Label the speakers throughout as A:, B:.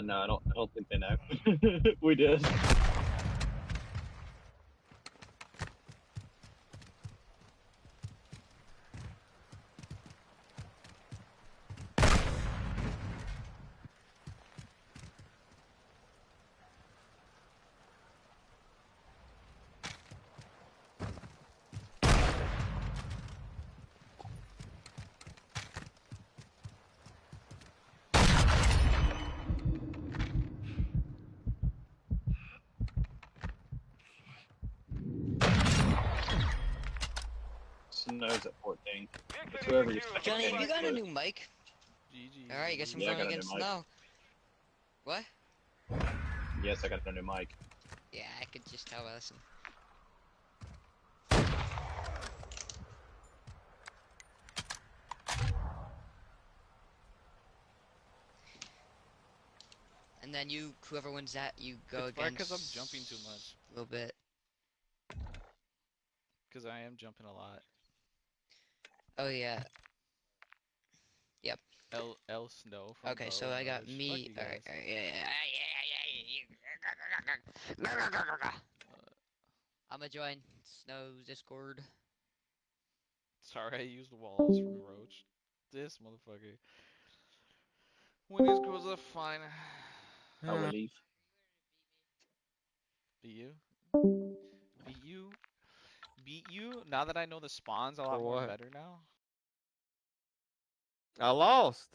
A: No, I don't think they know. We did. Snow's at 14. It's whoever you're
B: Johnny, have you got a
A: with.
B: new mic?
C: GG.
B: Alright, guess I'm
A: Yeah, I
B: going
A: got a new
B: against
A: mic.
B: Snow. What?
A: Yes, I got a new mic.
B: Yeah, I could just tell by listening. And then you, whoever wins that, you go
C: It's probably
B: against.
C: because I'm jumping too much.
B: A little bit.
C: Because I am jumping a lot.
B: Oh yeah.
C: L Snow from
B: Okay,
C: Bow
B: so I got
C: Rush. Fuck
B: me.
C: you
B: Alright,
C: guys.
B: I'ma join Snow's Discord.
C: Sorry, I used walls from Roach. This motherfucker. When his goes up, fine.
A: I will leave.
C: Beat you? Beat you? Beat you? Now that I know the spawns a lot
D: For
C: more
D: what?
C: better now?
D: I lost.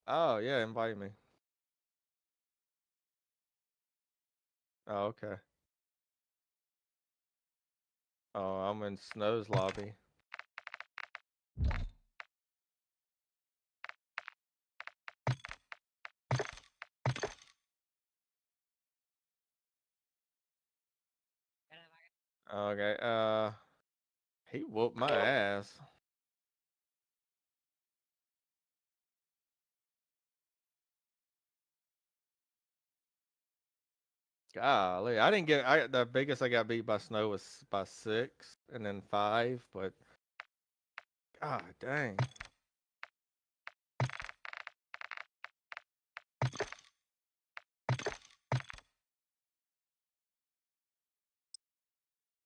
D: Oh yeah, invite me. Oh okay. Oh, I'm in Snow's lobby. Okay. He whooped my ass. Golly, I didn't get. The biggest I got beat by Snow was by 6, and then 5. But god dang.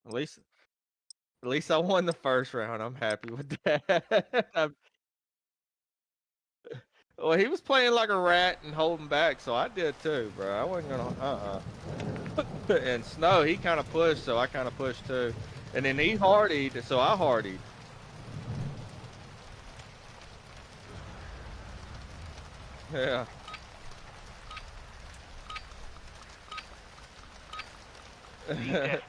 D: At least I won the first round. I'm happy with that. Well, he was playing like a rat and holding back, so I did too, bro. I wasn't gonna. And Snow, he kind of pushed, so I kind of pushed too. And then he hardied, so I hardied. Yeah.
E: Deathmatch.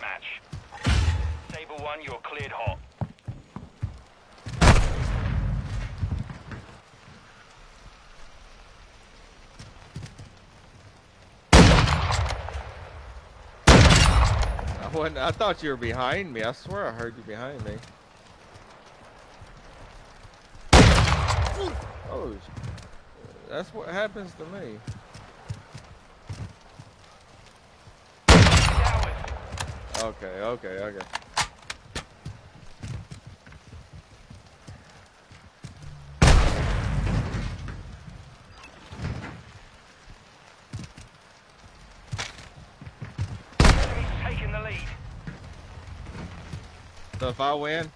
E: Saber 1, you're cleared hot.
D: I thought you were behind me. I swear I heard you behind me. Oh, that's what happens to me. Okay.
E: Enemy's taking the lead.
D: So if I win,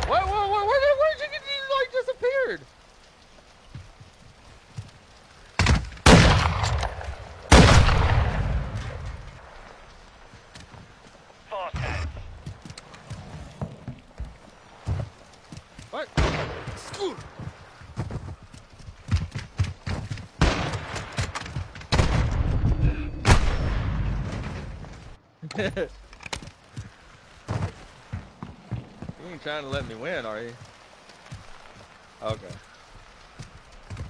D: where'd you get? You like disappeared.
E: Fast hands.
D: What? You ain't trying to let me win, are you? Okay.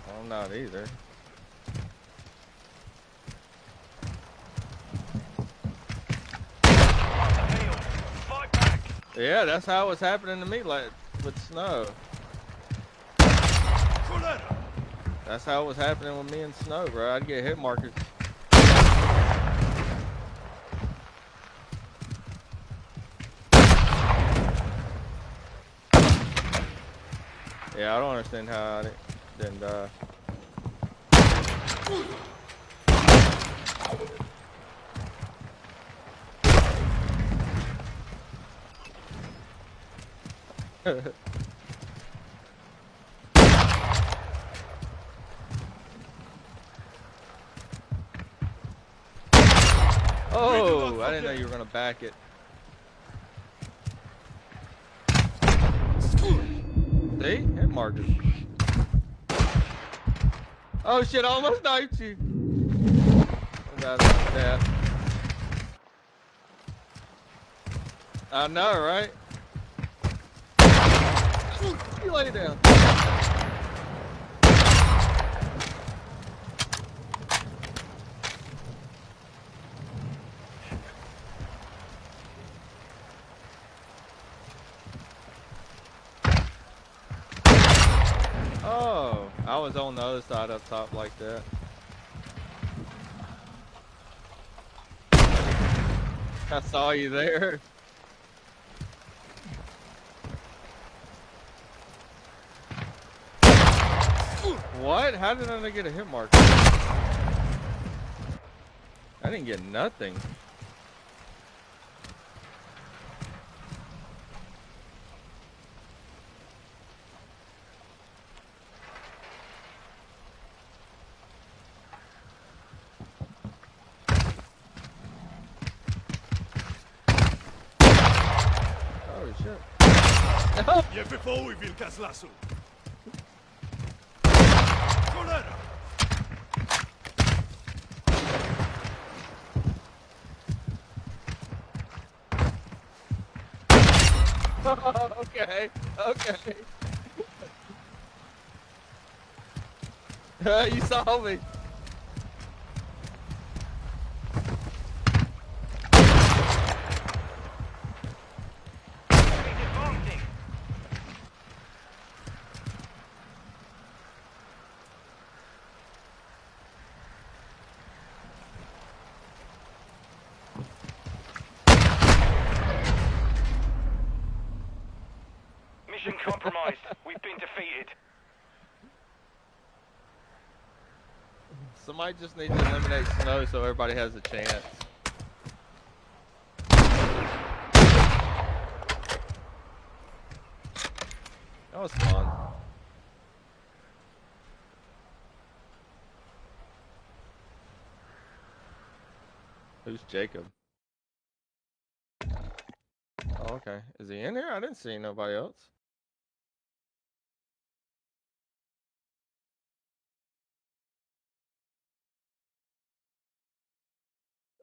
D: Well, I'm not either.
E: Fight back.
D: Yeah, that's how it was happening to me with Snow. That's how it was happening with me and Snow, bro. I'd get hit markers. Yeah, I don't understand how I didn't die. Oh, I didn't know you were gonna back it. See? Hit markers. Oh shit, I almost knifed you. That's like that. I know, right? You lay down. Oh, I was on the other side up top like that. I saw you there. What? How did I not get a hit mark? I didn't get nothing. Oh shit.
F: Je wywołuj wilka z lasu! Cholera!
D: Okay, okay. You saw me.
E: He's advancing. Mission compromised. We've been defeated.
D: Somebody just needs to eliminate Snow so everybody has a chance. That was fun. Who's Jacob? Oh, okay. Is he in here? I didn't see nobody else.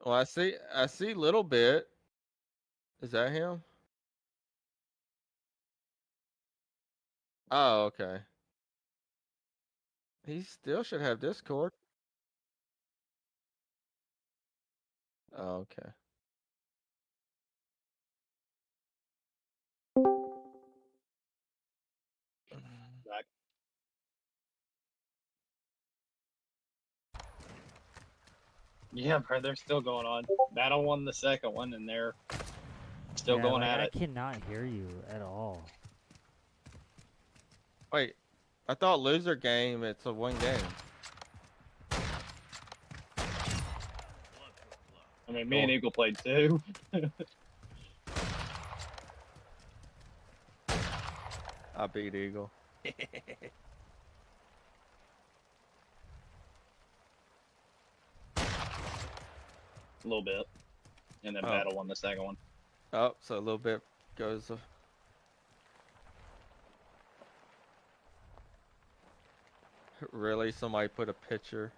D: Well, I see little bit. Is that him? Oh, okay. He still should have Discord. Oh, okay.
A: Back. Yeah, bro, they're still going on. Battle won the second one, and they're still
G: Yeah,
A: going
G: like,
A: at
G: I
A: it.
G: cannot hear you at all.
D: Wait, I thought loser game, it's a one game.
A: I mean, me and Eagle played too.
D: I beat Eagle.
A: A little bit. And then
D: Oh.
A: Battle won the second one.
D: Oh, so a little bit goes. Really? Somebody put a picture?